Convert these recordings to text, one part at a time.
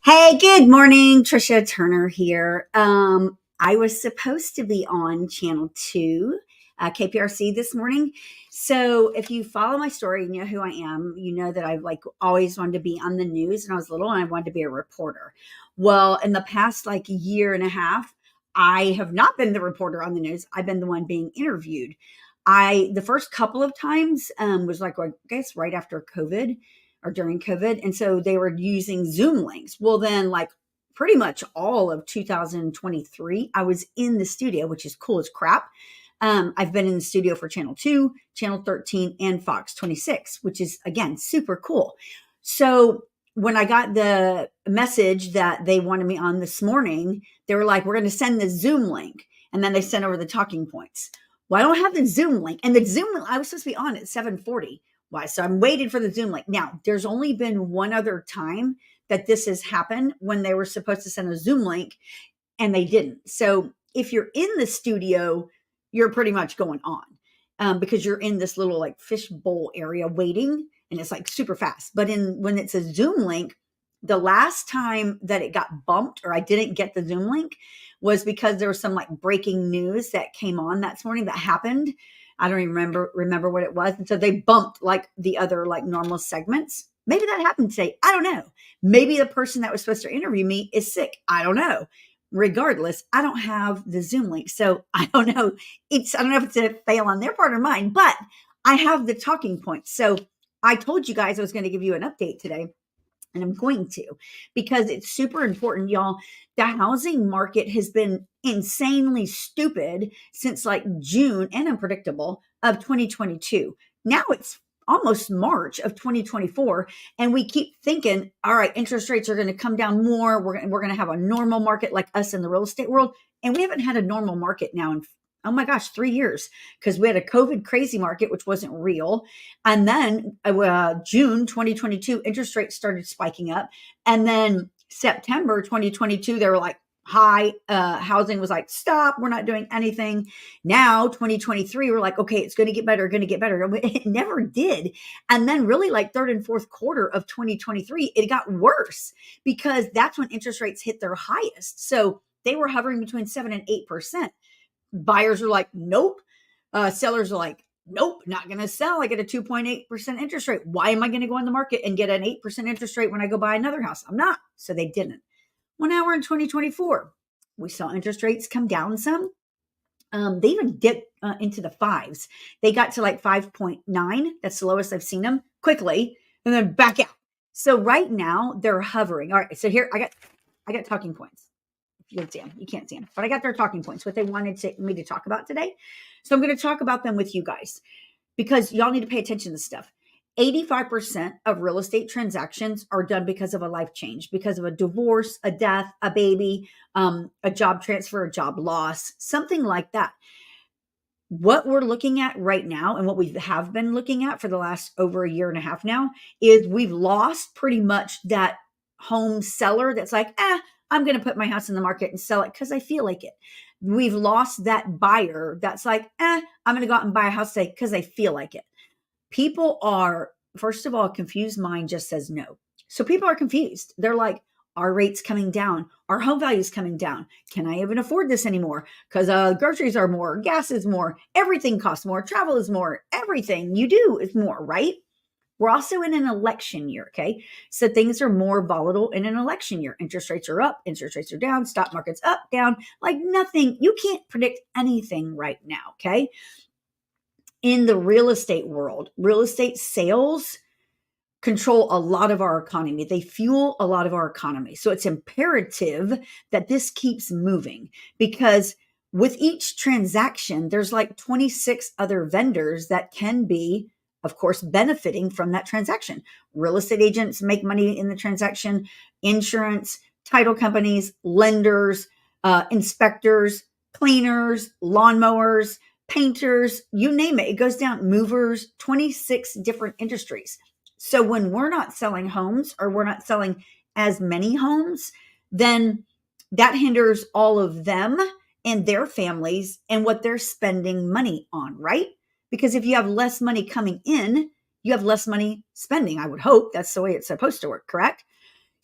Hey, good morning. Trisha Turner here. I was supposed to be on channel 2, KPRC this morning. So if you follow my story, you know who I am. You know that I've always wanted to be on the news when I was little and I wanted to be a reporter. Well, in the past year and a half, I have not been the reporter on the news. I've been the one being interviewed. The first couple of times was I guess right after COVID or during COVID. And so they were using Zoom links. Well, then, pretty much all of 2023, I was in the studio, which is cool as crap. I've been in the studio for Channel 2, Channel 13, and Fox 26, which is, again, super cool. So when I got the message that they wanted me on this morning, they were like, we're going to send the Zoom link. And then they sent over the talking points. Well, I don't have the Zoom link. And the Zoom, I was supposed to be on at 7:40. Why? So I'm waiting for the Zoom link. Now, there's only been one other time that this has happened when they were supposed to send a Zoom link and they didn't. So if you're in the studio, you're pretty much going on because you're in this little fishbowl area waiting and it's super fast. But when it's a Zoom link, the last time that it got bumped or I didn't get the Zoom link was because there was some breaking news that came on that morning that happened. I don't even remember what it was. And so they bumped the other normal segments. Maybe that happened today. I don't know. Maybe the person that was supposed to interview me is sick. I don't know. Regardless, I don't have the Zoom link. So I don't know. I don't know if it's a fail on their part or mine, but I have the talking points. So I told you guys I was going to give you an update today. And I'm going to, because it's super important, y'all. The housing market has been insanely stupid since June and unpredictable of 2022. Now it's almost March of 2024. And we keep thinking, all right, interest rates are going to come down more. We're going to have a normal market like us in the real estate world. And we haven't had a normal market now in, oh my gosh, 3 years, because we had a COVID crazy market, which wasn't real. And then June 2022, interest rates started spiking up. And then September 2022, they were high. Housing was stop, we're not doing anything. Now 2023, we're okay, it's going to get better, It never did. And then really third and fourth quarter of 2023, it got worse because that's when interest rates hit their highest. So they were hovering between 7 and 8%. Buyers are nope. Sellers are nope, not going to sell. I get a 2.8% interest rate. Why am I going to go on the market and get an 8% interest rate when I go buy another house? I'm not. So they didn't. Well, now we're in 2024. We saw interest rates come down some. They even dipped into the fives. They got to 5.9. That's the lowest I've seen them quickly, and then back out. So right now they're hovering. All right. So here I got talking points. You can see them. You can't see them, but I got their talking points, what they wanted me to talk about today. So I'm going to talk about them with you guys because y'all need to pay attention to stuff. 85% of real estate transactions are done because of a life change, because of a divorce, a death, a baby, a job transfer, a job loss, something like that. What we're looking at right now and what we have been looking at for the last over a year and a half now is we've lost pretty much that home seller that's I'm going to put my house in the market and sell it because I feel like it. We've lost that buyer that's I'm going to go out and buy a house today because I feel like it. People are, first of all, a confused mind just says no. So people are confused. They're our rate's coming down. Our home value is coming down. Can I even afford this anymore? Because groceries are more, gas is more, everything costs more, travel is more, everything you do is more, right? We're also in an election year, okay? So things are more volatile in an election year. Interest rates are up, interest rates are down, stock market's up, down, nothing. You can't predict anything right now, okay? In the real estate world, real estate sales control a lot of our economy. They fuel a lot of our economy. So it's imperative that this keeps moving because with each transaction, there's 26 other vendors that can be, of course, benefiting from that transaction. Real estate agents make money in the transaction, insurance, title companies, lenders, inspectors, cleaners, lawnmowers, painters, you name it. It goes down, movers, 26 different industries. So when we're not selling homes or we're not selling as many homes, then that hinders all of them and their families and what they're spending money on, right? Because if you have less money coming in, you have less money spending. I would hope that's the way it's supposed to work, correct?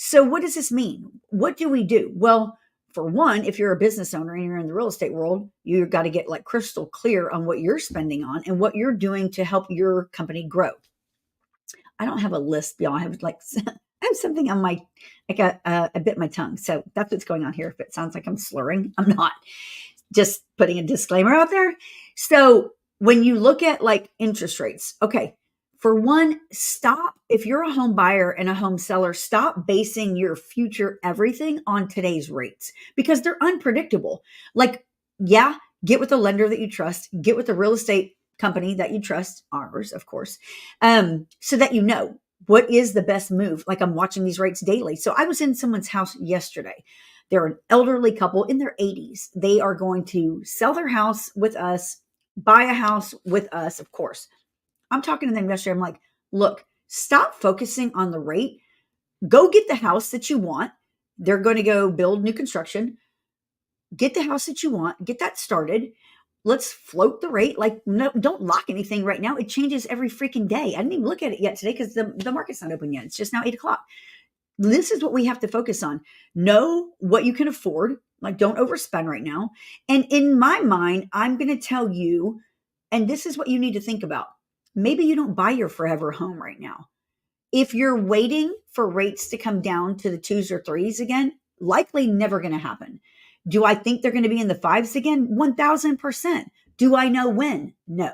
So what does this mean? What do we do? Well, for one, if you're a business owner and you're in the real estate world, you've got to get like crystal clear on what you're spending on and what you're doing to help your company grow. I don't have a list, y'all. I have like I have something on my like a bit my tongue. So that's what's going on here. If it sounds like I'm slurring, I'm not. Just putting a disclaimer out there. So when you look at like interest rates, okay, for one, stop. If you're a home buyer and a home seller, stop basing your future everything on today's rates because they're unpredictable. Like, yeah, get with a lender that you trust, get with a real estate company that you trust, ours, of course, so that you know what is the best move. Like I'm watching these rates daily. So I was in someone's house yesterday. They're an elderly couple in their 80s. They are going to sell their house with us, buy a house with us, of course. I'm talking to them yesterday. I'm like, look, stop focusing on the rate. Go get the house that you want. They're going to go build new construction. Get the house that you want. Get that started. Let's float the rate. Like, no, don't lock anything right now. It changes every freaking day. I didn't even look at it yet today because the market's not open yet. It's just now 8 o'clock. This is what we have to focus on. Know what you can afford. Like, don't overspend right now. And in my mind, I'm going to tell you, and this is what you need to think about. Maybe you don't buy your forever home right now. If you're waiting for rates to come down to the 2s or 3s again, likely never going to happen. Do I think they're going to be in the 5s again? 1000%. Do I know when? No.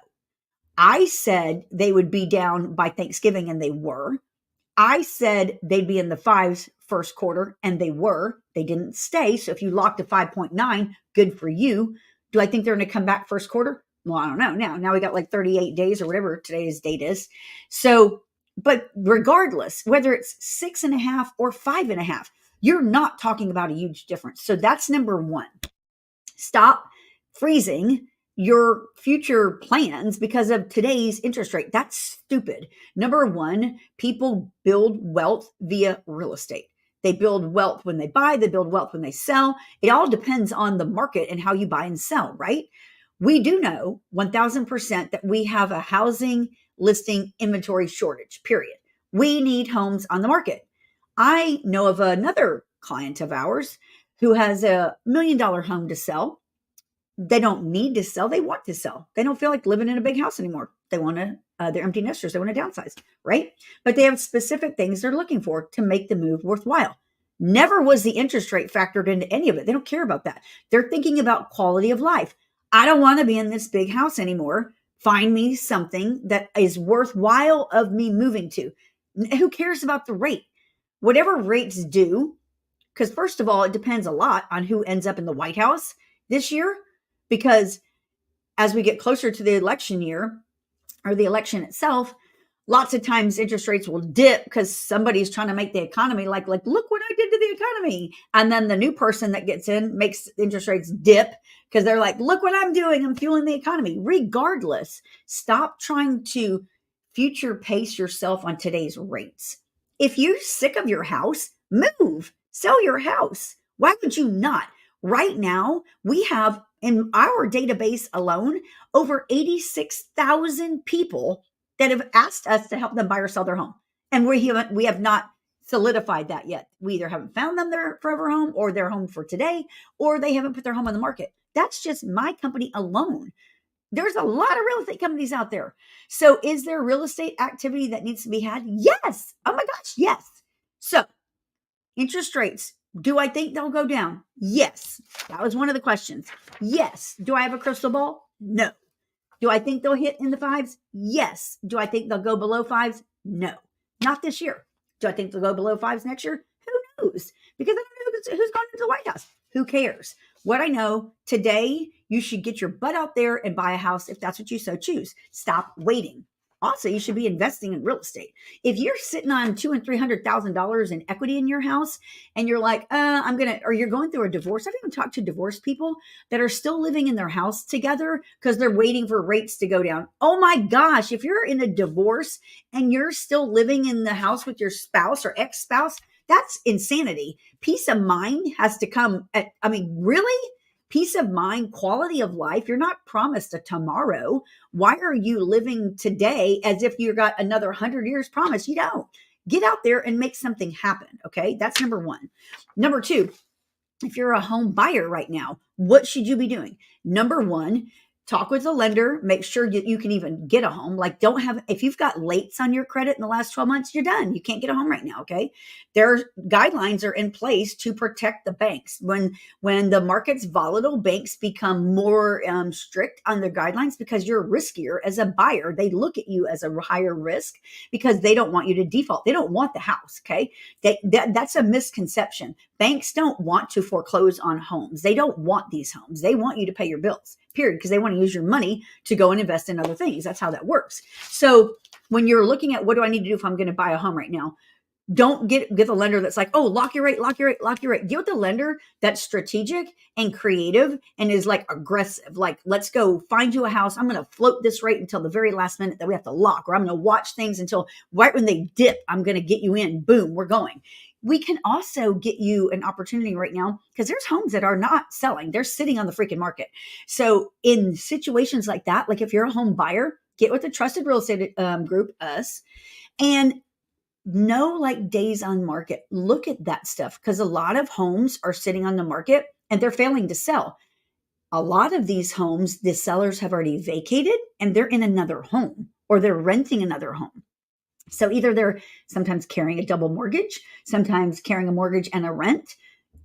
I said they would be down by Thanksgiving, and they were. I said they'd be in the 5s first quarter, and they were. They didn't stay. So if you locked a 5.9, good for you. Do I think they're going to come back first quarter? Well, I don't know. Now we got like 38 days or whatever today's date is. So, but regardless, whether it's 6.5 or 5.5, you're not talking about a huge difference. So that's number one. Stop freezing your future plans because of today's interest rate. That's stupid. Number one, people build wealth via real estate. They build wealth when they buy, they build wealth when they sell. It all depends on the market and how you buy and sell, right? We do know 1000% that we have a housing listing inventory shortage, period. We need homes on the market. I know of another client of ours who has $1 million home to sell. They don't need to sell. They want to sell. They don't feel like living in a big house anymore. They want to, they're empty nesters. They want to downsize, right? But they have specific things they're looking for to make the move worthwhile. Never was the interest rate factored into any of it. They don't care about that. They're thinking about quality of life. I don't want to be in this big house anymore. Find me something that is worthwhile of me moving to. Who cares about the rate? Whatever rates do, because first of all, it depends a lot on who ends up in the White House this year. Because as we get closer to the election year or the election itself, lots of times interest rates will dip because somebody's trying to make the economy like, look what I did to the economy. And then the new person that gets in makes interest rates dip because they're like, look what I'm doing. I'm fueling the economy. Regardless, stop trying to future pace yourself on today's rates. If you're sick of your house, move, sell your house. Why would you not? Right now, we have in our database alone over 86,000 people that have asked us to help them buy or sell their home. And we have not solidified that yet. We either haven't found them their forever home or their home for today, or they haven't put their home on the market. That's just my company alone. There's a lot of real estate companies out there. So is there real estate activity that needs to be had? Yes. Oh my gosh, yes. So interest rates. Do I think they'll go down? Yes. That was one of the questions. Yes. Do I have a crystal ball? No. Do I think they'll hit in the 5s? Yes. Do I think they'll go below 5s? No. Not this year. Do I think they'll go below 5s next year? Who knows? Because I don't know who's going into the White House. Who cares? What I know, today, you should get your butt out there and buy a house if that's what you so choose. Stop waiting. Also, you should be investing in real estate. If you're sitting on $200,000 and $300,000 in equity in your house, and you're like, or you're going through a divorce. I've even talked to divorced people that are still living in their house together because they're waiting for rates to go down. Oh my gosh, if you're in a divorce and you're still living in the house with your spouse or ex-spouse, that's insanity. Peace of mind has to come really? Peace of mind, quality of life. You're not promised a tomorrow. Why are you living today as if you got another 100 years promised? You don't. Get out there and make something happen. Okay. That's number one. Number two, if you're a home buyer right now, what should you be doing? Number one, talk with the lender, make sure that you can even get a home. Like, don't have, if you've got lates on your credit in the last 12 months, you're done. You can't get a home right now. Okay. Their guidelines are in place to protect the banks. When the market's volatile, banks become more strict on their guidelines because you're riskier as a buyer. They look at you as a higher risk because they don't want you to default. They don't want the house. Okay. That's a misconception. Banks don't want to foreclose on homes. They don't want these homes. They want you to pay your bills, period, because they want to use your money to go and invest in other things. That's how that works. So when you're looking at what do I need to do if I'm going to buy a home right now, don't get the lender that's like, oh, lock your rate, lock your rate, lock your rate. Get with the lender that's strategic and creative and is like aggressive. Like, let's go find you a house. I'm going to float this rate until the very last minute that we have to lock, or I'm going to watch things until right when they dip, I'm going to get you in. Boom, we're going. We can also get you an opportunity right now because there's homes that are not selling. They're sitting on the freaking market. So in situations like that, like if you're a home buyer, get with the trusted real estate group, us, and know like days on market. Look at that stuff because a lot of homes are sitting on the market and they're failing to sell. A lot of these homes, the sellers have already vacated and they're in another home or they're renting another home. So either they're sometimes carrying a double mortgage, sometimes carrying a mortgage and a rent.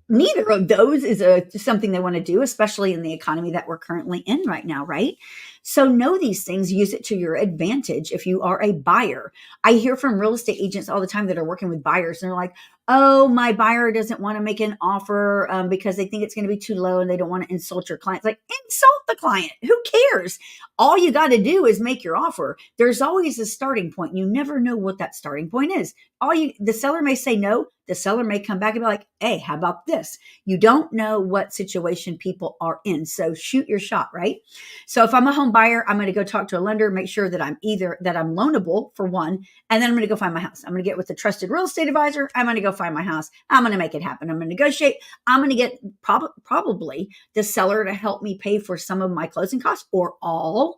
Neither of those is something they want to do, especially in the economy that we're currently in right now, right? So know these things, use it to your advantage if you are a buyer. I hear from real estate agents all the time that are working with buyers, and they're like, oh, my buyer doesn't want to make an offer because they think it's going to be too low and they don't want to insult your client. It's like, insult the client. Who cares? All you got to do is make your offer. There's always a starting point. You never know what that starting point is. The seller may say no. The seller may come back and be like, hey, how about this? You don't know what situation people are in. So shoot your shot, right? So if I'm a home buyer, I'm going to go talk to a lender, make sure that I'm loanable for one, and then I'm going to go find my house. I'm going to get with the trusted real estate advisor. I'm going to go find my house. I'm going to make it happen. I'm going to negotiate. I'm going to get probably the seller to help me pay for some of my closing costs or all,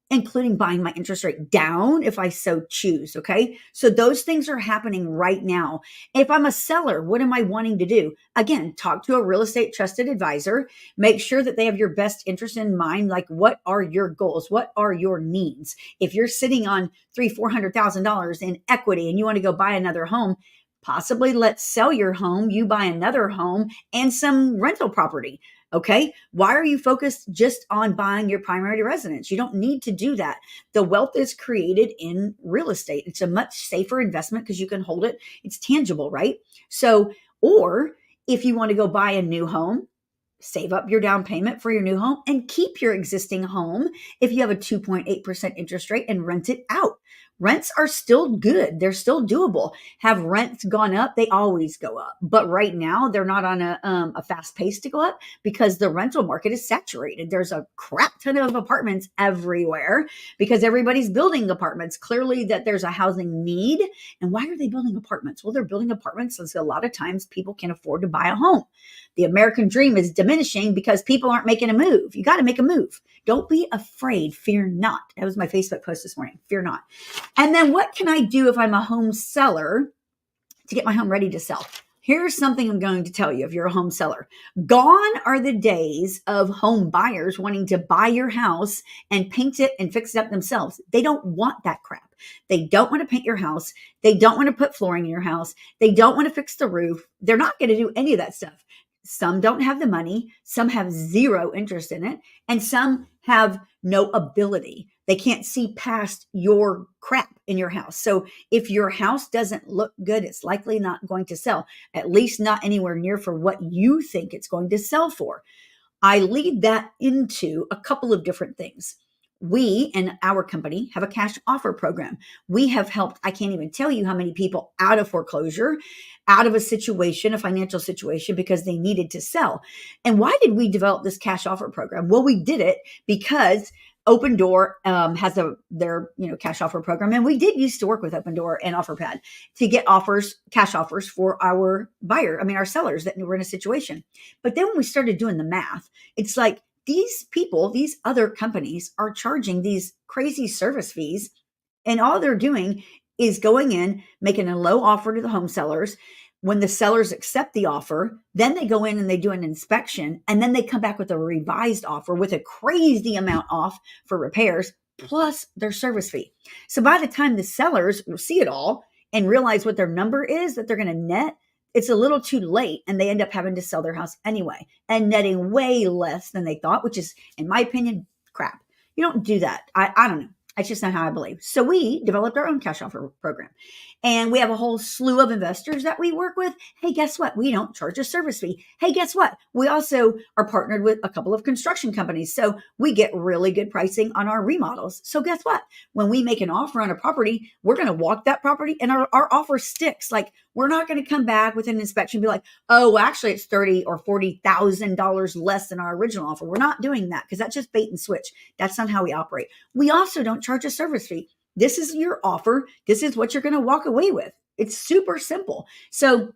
including buying my interest rate down if I so choose. Okay. So those things are happening right now. If I'm a seller, what am I wanting to do? Again, talk to a real estate trusted advisor, make sure that they have your best interest in mind. Like, what are your goals? What are your needs? If you're sitting on $300,000-$400,000 in equity and you want to go buy another home, possibly let's sell your home, you buy another home and some rental property. Okay. Why are you focused just on buying your primary residence? You don't need to do that. The wealth is created in real estate. It's a much safer investment because you can hold it. It's tangible, right? So, or if you want to go buy a new home, save up your down payment for your new home and keep your existing home if you have a 2.8% interest rate and rent it out. Rents are still good. They're still doable. Have rents gone up? They always go up. But right now, they're not on a fast pace to go up because the rental market is saturated. There's a crap ton of apartments everywhere because everybody's building apartments. Clearly that there's a housing need. And why are they building apartments? Well, they're building apartments because a lot of times people can't afford to buy a home. The American dream is diminishing because people aren't making a move. You got to make a move. Don't be afraid. Fear not. That was my Facebook post this morning. Fear not. And then what can I do if I'm a home seller to get my home ready to sell? Here's something I'm going to tell you if you're a home seller. Gone are the days of home buyers wanting to buy your house and paint it and fix it up themselves. They don't want that crap. They don't want to paint your house. They don't want to put flooring in your house. They don't want to fix the roof. They're not going to do any of that stuff. Some don't have the money. Some have zero interest in it. And some have no ability. They can't see past your crap in your house. So if your house doesn't look good, it's likely not going to sell, at least not anywhere near for what you think it's going to sell for. I lead that into a couple of different things. We in our company have a cash offer program. We have helped, I can't even tell you how many people out of foreclosure, out of a situation, a financial situation, because they needed to sell. And why did we develop this cash offer program? Well, we did it because Open Door has their cash offer program. And we did used to work with Open Door and OfferPad to get cash offers for our our sellers that were in a situation. But then when we started doing the math, it's like, these people, these other companies are charging these crazy service fees, and all they're doing is going in, making a low offer to the home sellers. When the sellers accept the offer, then they go in and they do an inspection, and then they come back with a revised offer with a crazy amount off for repairs, plus their service fee. So by the time the sellers will see it all and realize what their number is that they're going to net, it's a little too late, and they end up having to sell their house anyway and netting way less than they thought, which is, in my opinion, crap. You don't do that. I don't know. That's just not how I believe. So we developed our own cash offer program, and we have a whole slew of investors that we work with. Hey, guess what? We don't charge a service fee. Hey, guess what? We also are partnered with a couple of construction companies. So we get really good pricing on our remodels. So guess what? When we make an offer on a property, we're going to walk that property, and our offer sticks. Like, we're not going to come back with an inspection and be like, oh, well, actually it's $30,000 or $40,000 less than our original offer. We're not doing that, because that's just bait and switch. That's not how we operate. We also don't charge a service fee. This is your offer. This is what you're going to walk away with. It's super simple. So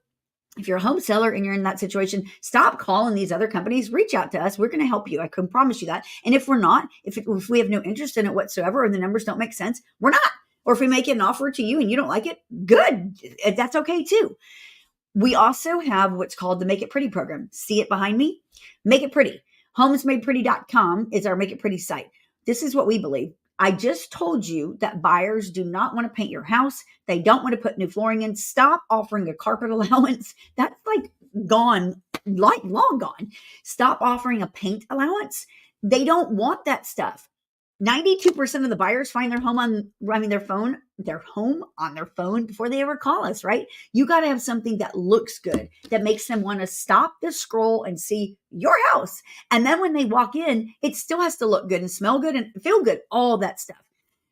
if you're a home seller and you're in that situation, stop calling these other companies. Reach out to us. We're going to help you. I can promise you that. And if we're not, if we have no interest in it whatsoever, or the numbers don't make sense, we're not. Or if we make an offer to you and you don't like it, good. That's okay too. We also have what's called the Make It Pretty program. See it behind me? Make It Pretty. Homesmadepretty.com is our Make It Pretty site. This is what we believe. I just told you that buyers do not want to paint your house. They don't want to put new flooring in. Stop offering a carpet allowance. That's like gone, like long gone. Stop offering a paint allowance. They don't want that stuff. 92% of the buyers find their home on their phone before they ever call us, right? You got to have something that looks good, that makes them want to stop the scroll and see your house. And then when they walk in, it still has to look good and smell good and feel good, all that stuff.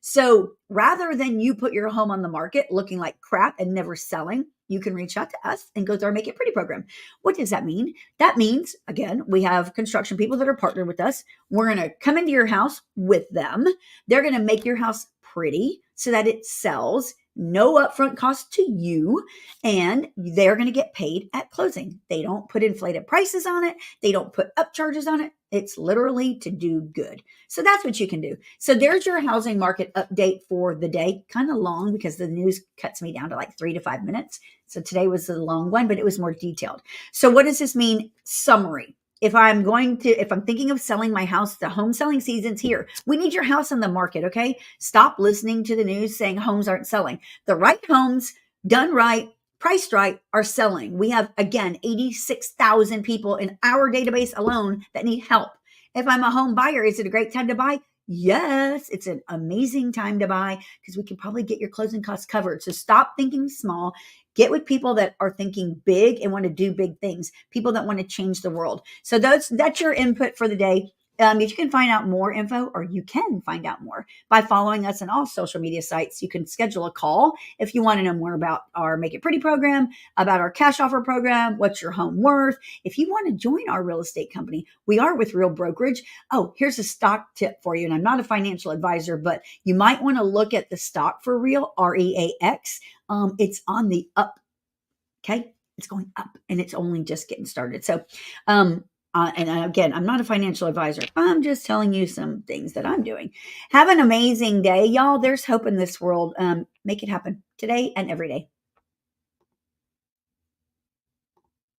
So rather than you put your home on the market looking like crap and never selling, you can reach out to us and go through our Make It Pretty program. What does that mean? That means, again, we have construction people that are partnered with us. We're going to come into your house with them. They're going to make your house pretty so that it sells. No upfront cost to you, and they're going to get paid at closing. They don't put inflated prices on it. They don't put upcharges on it. It's literally to do good. So that's what you can do. So there's your housing market update for the day. Kind of long because the news cuts me down to like 3 to 5 minutes. So today was a long one, but it was more detailed. So what does this mean? Summary. If I'm thinking of selling my house, the home selling season's here. We need your house on the market, okay? Stop listening to the news saying homes aren't selling. The right homes, done right, priced right, are selling. We have, again, 86,000 people in our database alone that need help. If I'm a home buyer, is it a great time to buy? Yes, it's an amazing time to buy because we can probably get your closing costs covered. So stop thinking small. Get with people that are thinking big and want to do big things, people that want to change the world. So that's your input for the day. If you can find out more info, or you can find out more by following us on all social media sites. You can schedule a call if you want to know more about our Make It Pretty program, about our cash offer program, what's your home worth. If you want to join our real estate company, we are with Real Brokerage. Oh, here's a stock tip for you. And I'm not a financial advisor, but you might want to look at the stock for Real, REAX. It's on the up. Okay. It's going up and it's only just getting started. So, and again, I'm not a financial advisor. I'm just telling you some things that I'm doing. Have an amazing day, y'all. There's hope in this world. Make it happen today and every day.